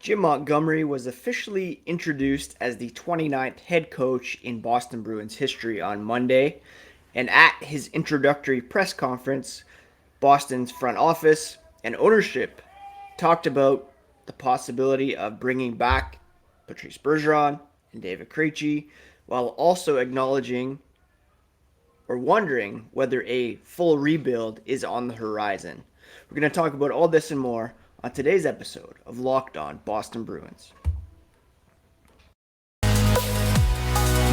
Jim Montgomery was officially introduced as the 29th head coach in Boston Bruins history on Monday, and at his introductory press conference, Boston's front office and ownership talked about the possibility of bringing back Patrice Bergeron and David Krejci, while also acknowledging or wondering whether a full rebuild is on the horizon. We're going to talk about all this and more on today's episode of Locked On Boston Bruins.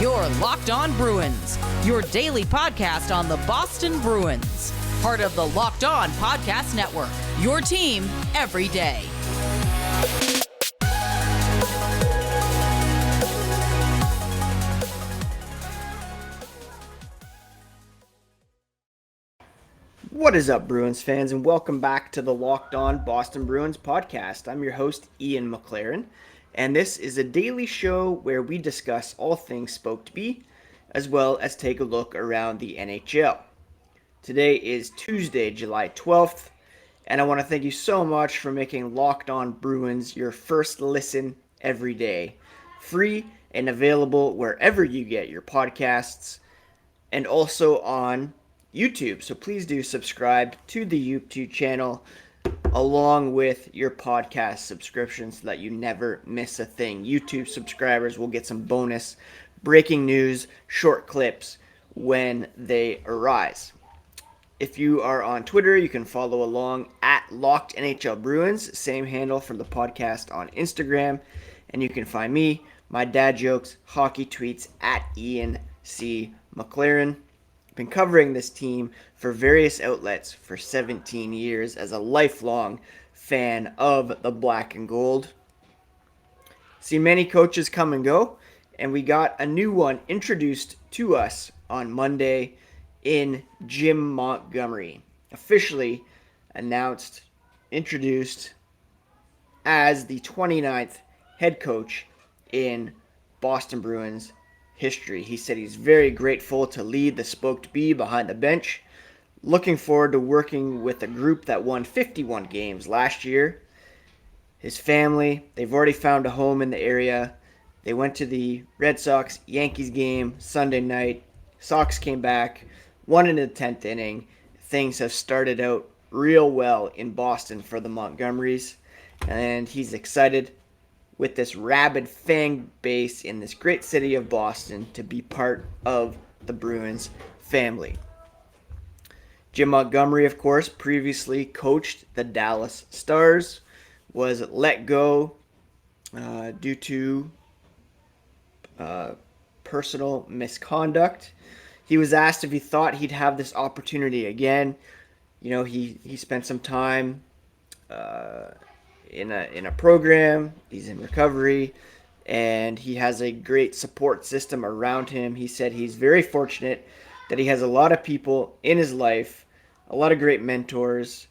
You're Locked On Bruins, your daily podcast on the Boston Bruins. Part of the Locked On Podcast Network, your team every day. What is up, Bruins fans, and welcome back to the Locked On Boston Bruins podcast. I'm your host, Ian McLaren, and this is a daily show where we discuss all things spoke to be, as well as take a look around the NHL. Today is Tuesday, July 12th, and I want to thank you so much for making Locked On Bruins your first listen every day. Free and available wherever you get your podcasts, and also on YouTube. So please do subscribe to the YouTube channel along with your podcast subscription so that you never miss a thing. YouTube subscribers will get some bonus breaking news, short clips when they arise. If you are on Twitter, you can follow along at Locked NHL Bruins, same handle for the podcast on Instagram. And you can find me, my dad jokes, hockey tweets at Ian C. McLaren. Been covering this team for various outlets for 17 years as a lifelong fan of the black and gold. Seen many coaches come and go, and we got a new one introduced to us on Monday in Jim Montgomery, officially introduced as the 29th head coach in Boston Bruins history. He said he's very grateful to lead the Spoked Bee behind the bench. Looking forward to working with a group that won 51 games last year. His family, they've already found a home in the area. They went to the Red Sox-Yankees game Sunday night. Sox came back, won in the 10th inning. Things have started out real well in Boston for the Montgomerys, and he's excited with this rabid fan base in this great city of Boston to be part of the Bruins family. Jim Montgomery, of course, previously coached the Dallas Stars, was let go due to personal misconduct. He was asked if he thought he'd have this opportunity again. You know, he spent some time in a program. He's in recovery, and he has a great support system around him. He said he's very fortunate that he has a lot of people in his life, a lot of great mentors.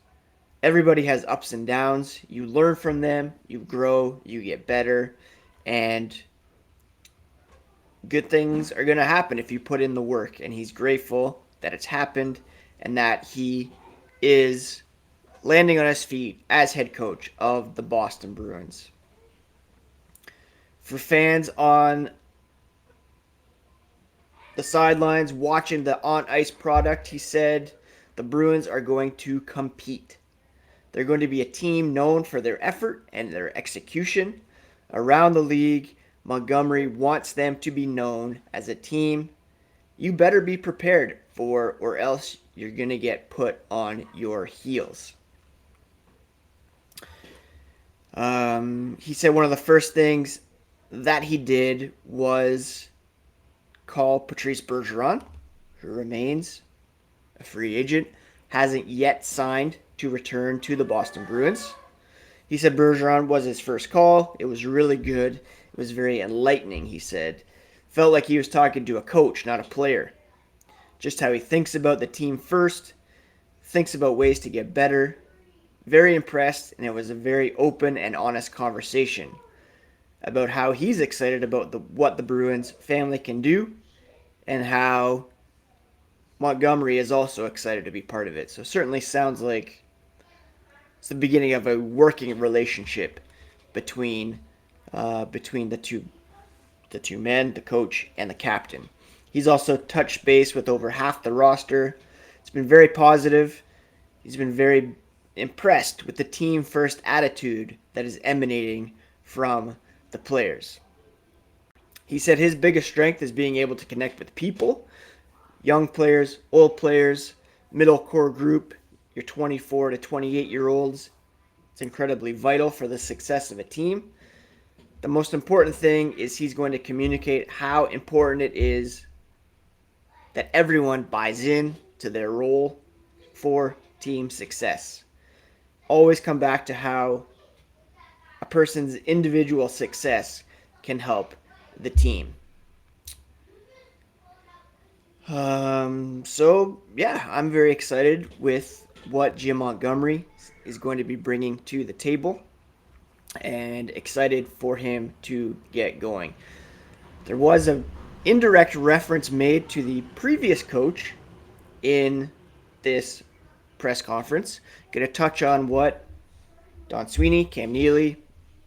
Everybody has ups and downs. You learn from them, you grow, you get better, and good things are going to happen if you put in the work. And he's grateful that it's happened and that he is landing on his feet as head coach of the Boston Bruins. For fans on the sidelines watching the on-ice product, he said the Bruins are going to compete. They're going to be a team known for their effort and their execution. Around the league, Montgomery wants them to be known as a team you better be prepared for, or else you're going to get put on your heels. He said one of the first things that he did was call Patrice Bergeron, who remains a free agent, hasn't yet signed to return to the Boston Bruins. He said Bergeron was his first call. It was really good. It was very enlightening, he said. Felt like he was talking to a coach, not a player. Just how he thinks about the team first, thinks about ways to get better. Very impressed, and it was a very open and honest conversation about how he's excited about what the Bruins family can do and how Montgomery is also excited to be part of it. So certainly sounds like it's the beginning of a working relationship between the two men, the coach and the captain. He's also touched base with over half the roster. It's been very positive. He's been very impressed with the team first attitude that is emanating from the players. He said his biggest strength is being able to connect with people, young players, old players, middle core group, your 24 to 28-year-olds. It's incredibly vital for the success of a team. The most important thing is he's going to communicate how important it is that everyone buys in to their role for team success. Always come back to how a person's individual success can help the team. I'm very excited with what Jim Montgomery is going to be bringing to the table and excited for him to get going. There was an indirect reference made to the previous coach in this press conference. Going to touch on what Don Sweeney, Cam Neely,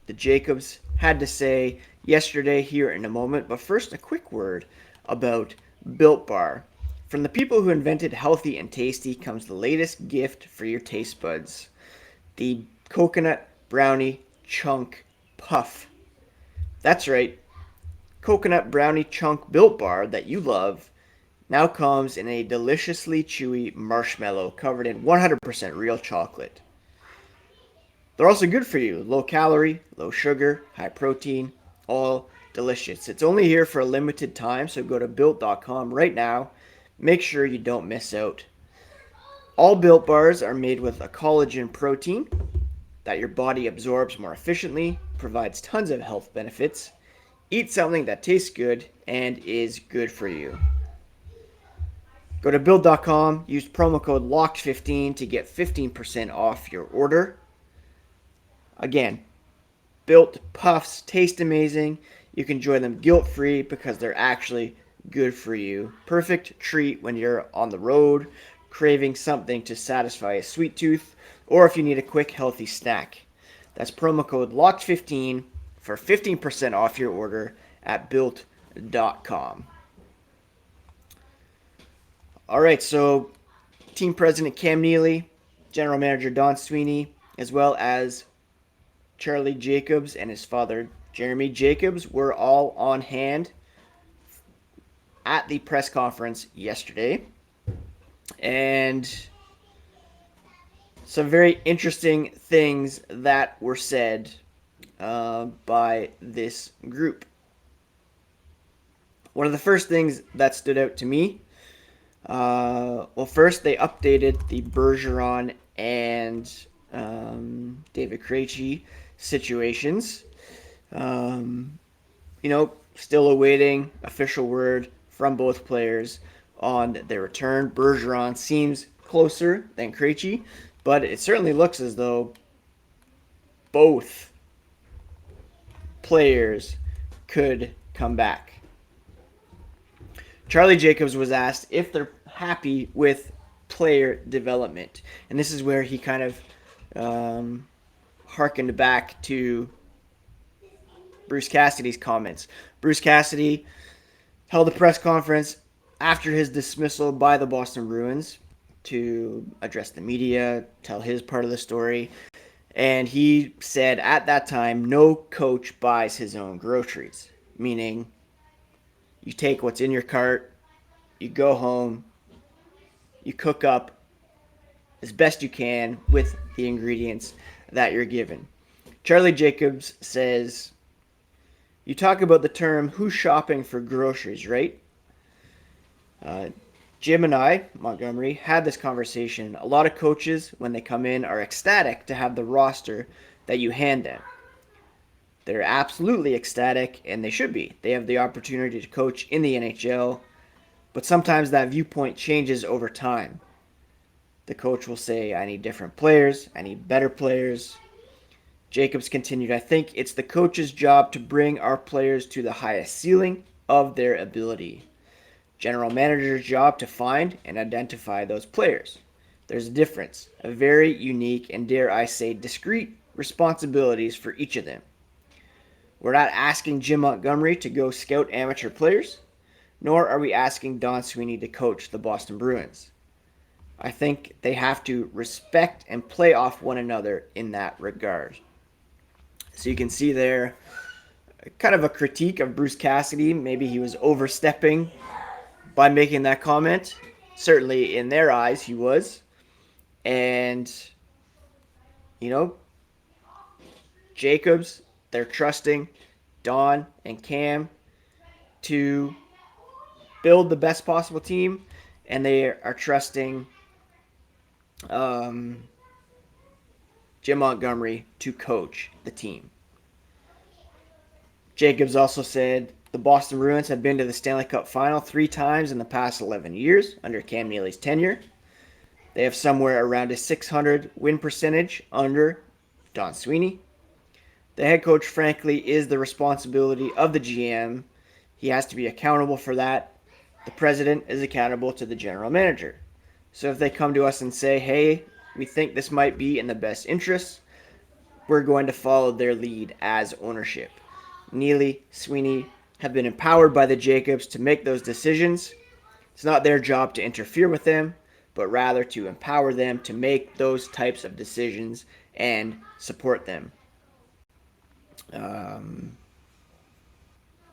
the Jacobs had to say yesterday here in a moment. But first, a quick word about Built Bar. From the people who invented healthy and tasty comes the latest gift for your taste buds. The Coconut Brownie Chunk Puff. That's right. Coconut Brownie Chunk Built Bar that you love now comes in a deliciously chewy marshmallow covered in 100% real chocolate. They're also good for you. Low calorie, low sugar, high protein, all delicious. It's only here for a limited time, so go to built.com right now. Make sure you don't miss out. All Built Bars are made with a collagen protein that your body absorbs more efficiently, provides tons of health benefits. Eat something that tastes good and is good for you. Go to build.com, use promo code LOCKED15 to get 15% off your order. Again, Built Puffs taste amazing. You can enjoy them guilt-free because they're actually good for you. Perfect treat when you're on the road, craving something to satisfy a sweet tooth, or if you need a quick, healthy snack. That's promo code LOCKED15 for 15% off your order at built.com. All right, so team president Cam Neely, general manager Don Sweeney, as well as Charlie Jacobs and his father Jeremy Jacobs were all on hand at the press conference yesterday. And some very interesting things that were said by this group. One of the first things that stood out to me, first they updated the Bergeron and David Krejci situations. Still awaiting official word from both players on their return. Bergeron seems closer than Krejci, but it certainly looks as though both players could come back. Charlie Jacobs was asked if they're happy with player development, and this is where he kind of harkened back to Bruce Cassidy's comments. Bruce Cassidy held a press conference after his dismissal by the Boston Bruins to address the media, tell his part of the story. And he said at that time, no coach buys his own groceries, meaning you take what's in your cart, you go home, you cook up as best you can with the ingredients that you're given. Charlie Jacobs says, you talk about the term, who's shopping for groceries, right? Jim and I, Montgomery, had this conversation. A lot of coaches, when they come in, are ecstatic to have the roster that you hand them. They're absolutely ecstatic, and they should be. They have the opportunity to coach in the NHL, but sometimes that viewpoint changes over time. The coach will say, I need different players, I need better players. Jacobs continued, I think it's the coach's job to bring our players to the highest ceiling of their ability. General manager's job to find and identify those players. There's a difference, a very unique and, dare I say, discrete responsibilities for each of them. We're not asking Jim Montgomery to go scout amateur players, nor are we asking Don Sweeney to coach the Boston Bruins. I think they have to respect and play off one another in that regard. So you can see there kind of a critique of Bruce Cassidy. Maybe he was overstepping by making that comment. Certainly in their eyes, he was. And, Jacobs, they're trusting Don and Cam to build the best possible team, and they are trusting Jim Montgomery to coach the team. Jacobs also said the Boston Bruins have been to the Stanley Cup final 3 times in the past 11 years under Cam Neely's tenure. They have somewhere around a .600 win percentage under Don Sweeney. The head coach, frankly, is the responsibility of the GM. He has to be accountable for that. The president is accountable to the general manager. So if they come to us and say, hey, we think this might be in the best interest, we're going to follow their lead as ownership. Neely, Sweeney have been empowered by the Jacobs to make those decisions. It's not their job to interfere with them, but rather to empower them to make those types of decisions and support them.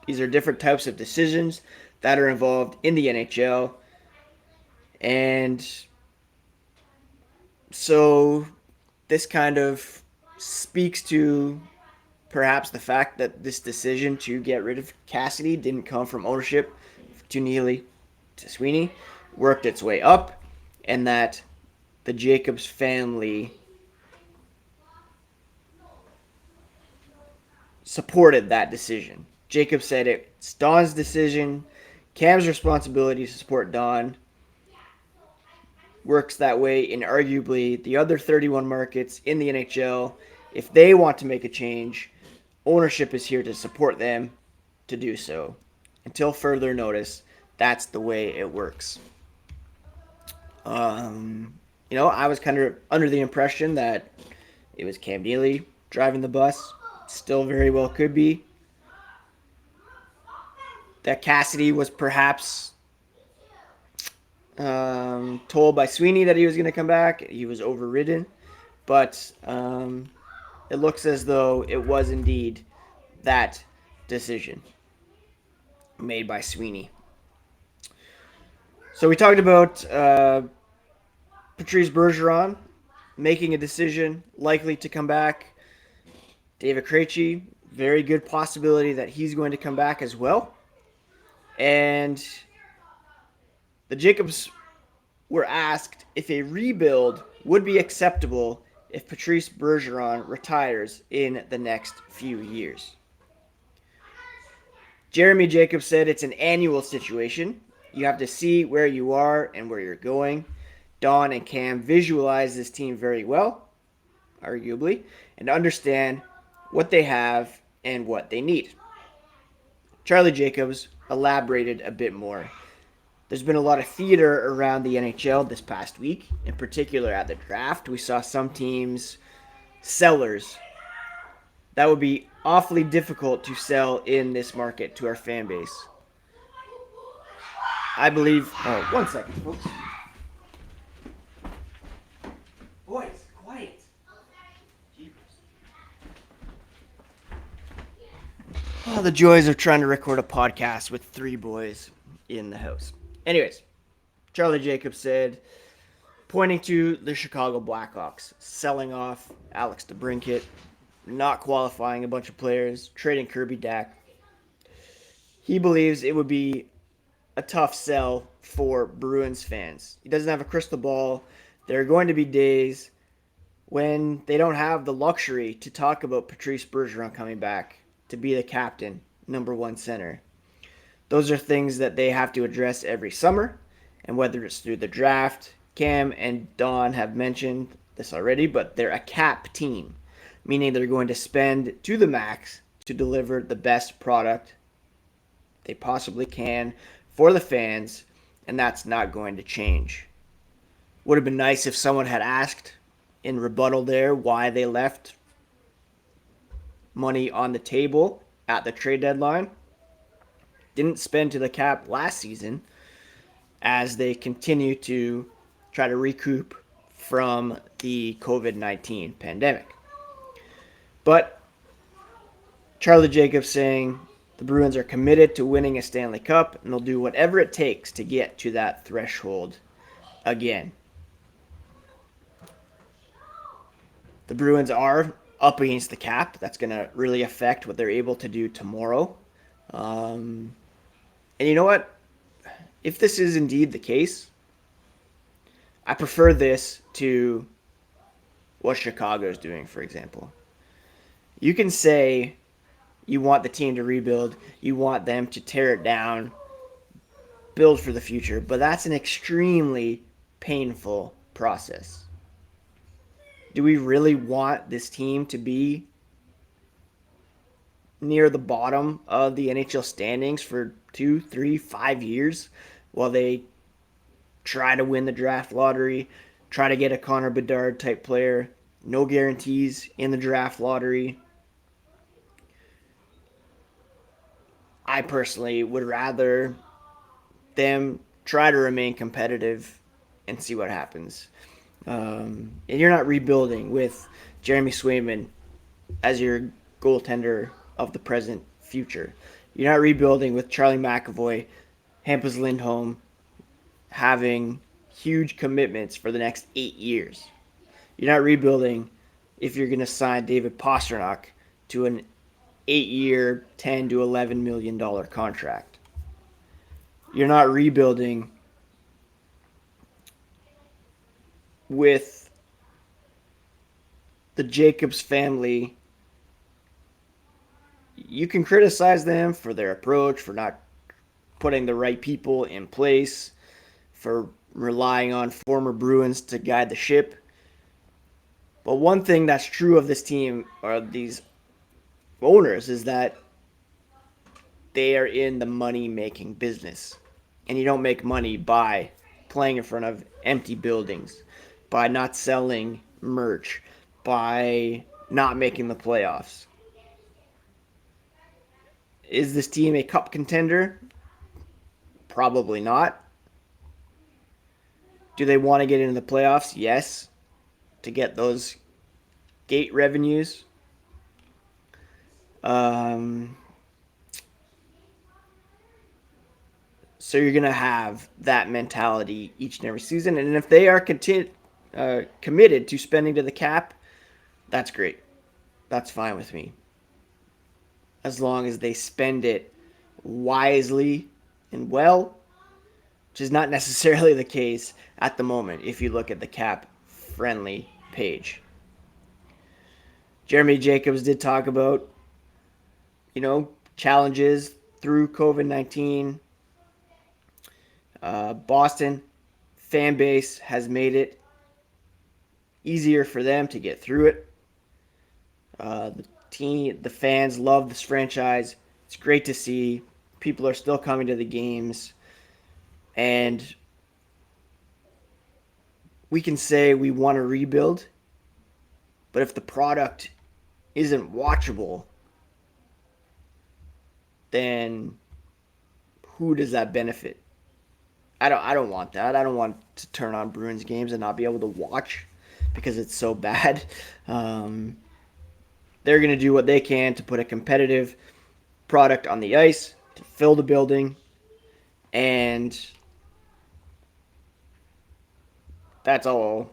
These are different types of decisions that are involved in the NHL. And so this kind of speaks to perhaps the fact that this decision to get rid of Cassidy didn't come from ownership to Neely to Sweeney, worked its way up, and that the Jacobs family supported that decision. Jacob said it's Don's decision. Cam's responsibility to support Don works that way in arguably the other 31 markets in the NHL. If they want to make a change, ownership is here to support them to do so. Until further notice, that's the way it works. I was kind of under the impression that it was Cam Neely driving the bus. Still very well could be. That Cassidy was perhaps told by Sweeney that he was going to come back. He was overridden. But it looks as though it was indeed that decision made by Sweeney. So we talked about Patrice Bergeron making a decision, likely to come back. David Krejci, very good possibility that he's going to come back as well. And the Jacobs were asked if a rebuild would be acceptable if Patrice Bergeron retires in the next few years. Jeremy Jacobs said it's an annual situation. You have to see where you are and where you're going. Don and Cam visualize this team very well, arguably, and understand what they have and what they need. Charlie Jacobs elaborated a bit more. There's been a lot of theater around the NHL this past week, in particular at the draft. We saw some teams sellers. That would be awfully difficult to sell in this market to our fan base. I believe... Oh, 1 second, folks. Boys, quiet. Oh, the joys of trying to record a podcast with 3 boys in the house. Anyways, Charlie Jacobs said, pointing to the Chicago Blackhawks, selling off Alex DeBrincat, not qualifying a bunch of players, trading Kirby Dach. He believes it would be a tough sell for Bruins fans. He doesn't have a crystal ball. There are going to be days when they don't have the luxury to talk about Patrice Bergeron coming back to be the captain, number 1 center. Those are things that they have to address every summer, and whether it's through the draft, Cam and Don have mentioned this already, but they're a cap team, meaning they're going to spend to the max to deliver the best product they possibly can for the fans, and that's not going to change. Would have been nice if someone had asked in rebuttal there why they left money on the table at the trade deadline, didn't spend to the cap last season as they continue to try to recoup from the COVID-19 pandemic. But Charlie Jacobs saying the Bruins are committed to winning a Stanley Cup and they'll do whatever it takes to get to that threshold again. The Bruins are up against the cap. That's going to really affect what they're able to do tomorrow. And you know what? If this is indeed the case, I prefer this to what Chicago is doing, for example. You can say you want the team to rebuild, you want them to tear it down, build for the future, but that's an extremely painful process. Do we really want this team to be near the bottom of the NHL standings for 2, 3, 5 years while they try to win the draft lottery, try to get a Connor Bedard type player, no guarantees in the draft lottery? I personally would rather them try to remain competitive and see what happens. And you're not rebuilding with Jeremy Swayman as your goaltender of the present future. You're not rebuilding with Charlie McAvoy, Hampus Lindholm having huge commitments for the next 8 years. You're not rebuilding if you're going to sign David Pastrnak to an 8-year, $10 to $11 million contract. You're not rebuilding with the Jacobs family. You can criticize them for their approach, for not putting the right people in place, for relying on former Bruins to guide the ship. But one thing that's true of this team, or these owners, is that they are in the money-making business. And you don't make money by playing in front of empty buildings, by not selling merch, by not making the playoffs. Is this team a cup contender? Probably not. Do they want to get into the playoffs? Yes. To get those gate revenues. So you're going to have that mentality each and every season. And if they are committed to spending to the cap, that's great. That's fine with me. As long as they spend it wisely and well, which is not necessarily the case at the moment if you look at the cap-friendly page. Jeremy Jacobs did talk about, challenges through COVID-19. Boston fan base has made it easier for them to get through it. The fans love this franchise. It's great to see. People are still coming to the games. And we can say we want to rebuild, but if the product isn't watchable, then who does that benefit? I don't want that. I don't want to turn on Bruins games and not be able to watch because it's so bad. They're going to do what they can to put a competitive product on the ice, to fill the building, and that's all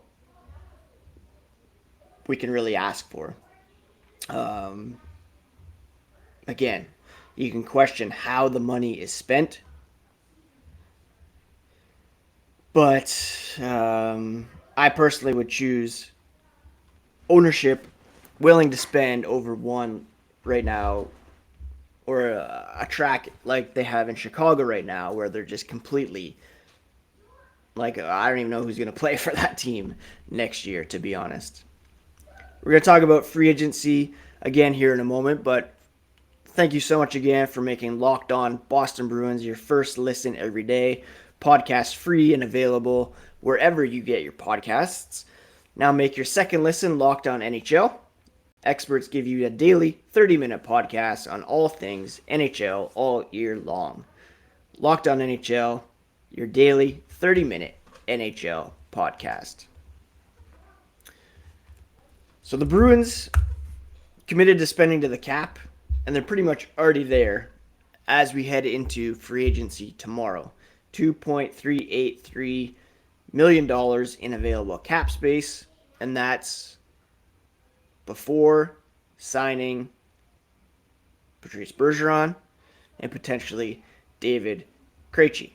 we can really ask for. Again, you can question how the money is spent, but I personally would choose ownership willing to spend over one right now, or a track like they have in Chicago right now, where they're just completely, like, I don't even know who's going to play for that team next year, to be honest. We're going to talk about free agency again here in a moment, but thank you so much again for making Locked On Boston Bruins your first listen every day. Podcast free and available wherever you get your podcasts. Now make your second listen Locked On NHL. Experts give you a daily 30-minute podcast on all things NHL all year long. Locked On NHL, your daily 30-minute NHL podcast. So the Bruins committed to spending to the cap, and they're pretty much already there as we head into free agency tomorrow. $2.383 million in available cap space, and that's before signing Patrice Bergeron and potentially David Krejci.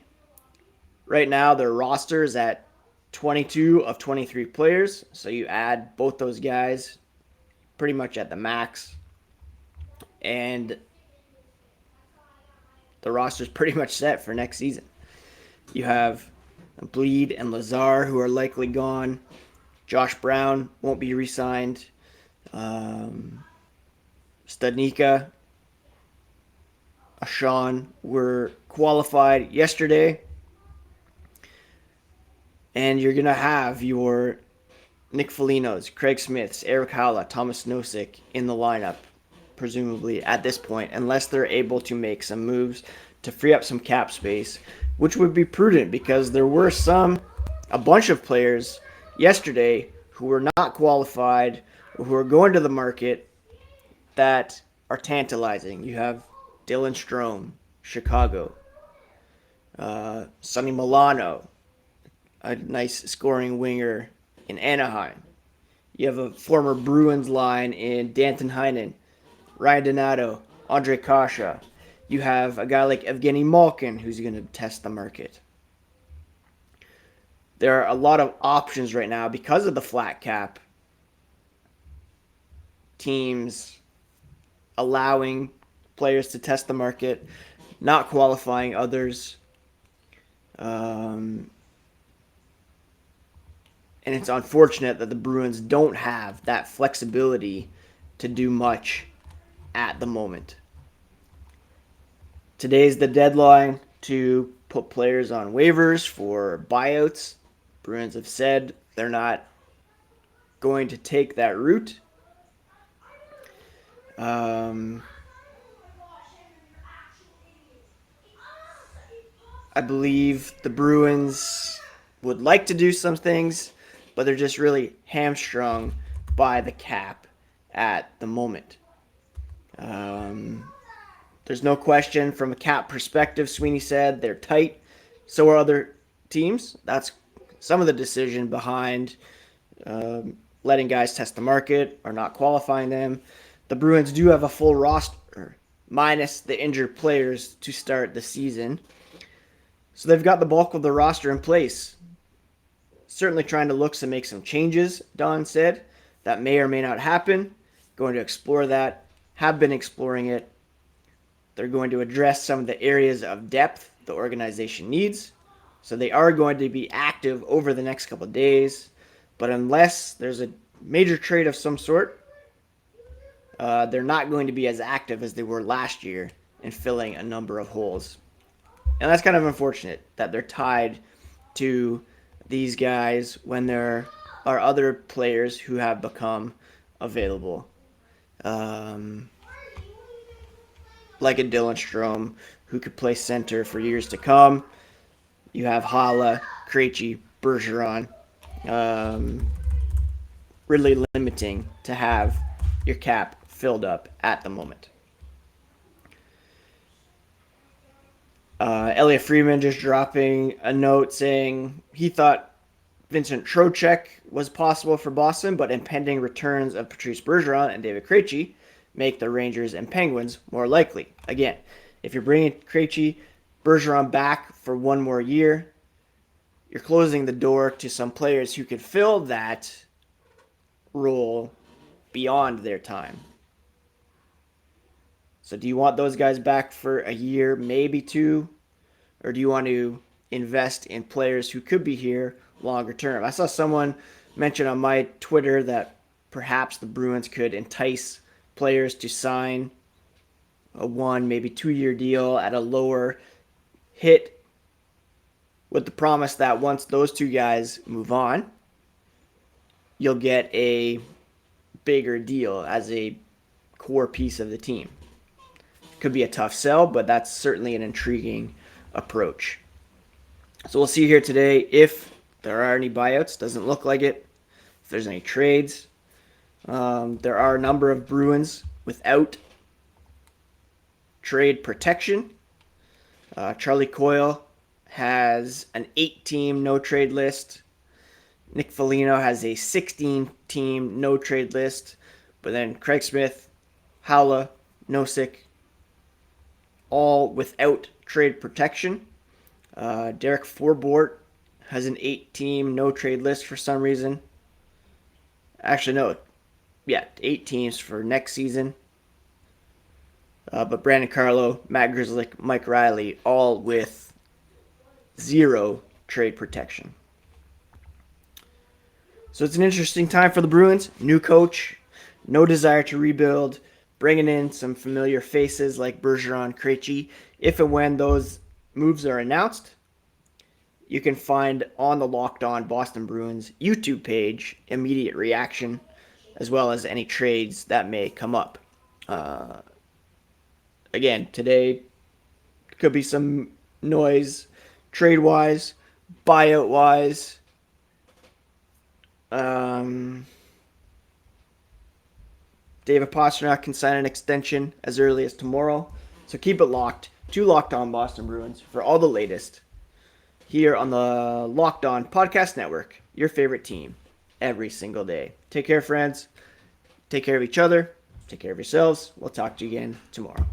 Right now, their roster is at 22 of 23 players, so you add both those guys pretty much at the max, and the roster is pretty much set for next season. You have Bleed and Lazar, who are likely gone. Josh Brown won't be re-signed. Studnicka, Ashawn were qualified yesterday. And you're going to have your Nick Foligno's, Craig Smith's, Eric Haula, Thomas Nosek in the lineup, presumably at this point, unless they're able to make some moves to free up some cap space, which would be prudent because there were a bunch of players yesterday who were not qualified or who are going to the market that are tantalizing. You have Dylan Strome, Chicago, Sonny Milano, a nice scoring winger in Anaheim. You have a former Bruins line in Danton Heinen, Ryan Donato, Andre Kasha. You have a guy like Evgeny Malkin who's going to test the market. There are a lot of options right now because of the flat cap. Teams allowing players to test the market, not qualifying others. And it's unfortunate that the Bruins don't have that flexibility to do much at the moment. Today's the deadline to put players on waivers for buyouts. Bruins have said they're not going to take that route. I believe the Bruins would like to do some things, but they're just really hamstrung by the cap at the moment. There's no question from a cap perspective, Sweeney said, they're tight. So are other teams. That's some of the decision behind letting guys test the market or not qualifying them. The Bruins do have a full roster, minus the injured players, to start the season. So they've got the bulk of the roster in place. Certainly trying to look to make some changes, Don said. That may or may not happen. Going to explore that. Have been exploring it. They're going to address some of the areas of depth the organization needs. So they are going to be active over the next couple of days. But unless there's a major trade of some sort, they're not going to be as active as they were last year in filling a number of holes. And that's kind of unfortunate that they're tied to these guys when there are other players who have become available. Like a Dylan Strome, who could play center for years to come. You have Haula, Krejci, Bergeron. Really limiting to have your cap filled up at the moment. Elliot Friedman just dropping a note saying he thought Vincent Trocheck was possible for Boston, but impending returns of Patrice Bergeron and David Krejci make the Rangers and Penguins more likely. Again, if you're bringing Krejci, Bergeron back for one more year, you're closing the door to some players who could fill that role beyond their time. So do you want those guys back for a year, maybe two? Or do you want to invest in players who could be here longer term? I saw someone mention on my Twitter that perhaps the Bruins could entice players to sign a 1, maybe 2-year deal at a lower hit with the promise that once those two guys move on, you'll get a bigger deal as a core piece of the team. Could be a tough sell, but that's certainly an intriguing approach. So we'll see here today if there are any buyouts. Doesn't look like it. If there's any trades. There are a number of Bruins without trade protection. Charlie Coyle has an 8-team no-trade list. Nick Foligno has a 16-team no-trade list. But then Craig Smith, Haula, Nosek, all without trade protection. Derek Forbort has an 8-team no-trade list for some reason. Actually, no. Yeah, 8 teams for next season. But Brandon Carlo, Matt Grzelcyk, Mike Riley, all with 0 trade protection. So it's an interesting time for the Bruins. New coach, no desire to rebuild, bringing in some familiar faces like Bergeron, Krejci. If and when those moves are announced, you can find on the Locked On Boston Bruins YouTube page immediate reaction, as well as any trades that may come up. Again, today could be some noise trade-wise, buyout-wise. David Pastrnak can sign an extension as early as tomorrow. So keep it locked to Locked On Boston Bruins for all the latest here on the Locked On Podcast Network, your favorite team every single day. Take care, friends. Take care of each other. Take care of yourselves. We'll talk to you again tomorrow.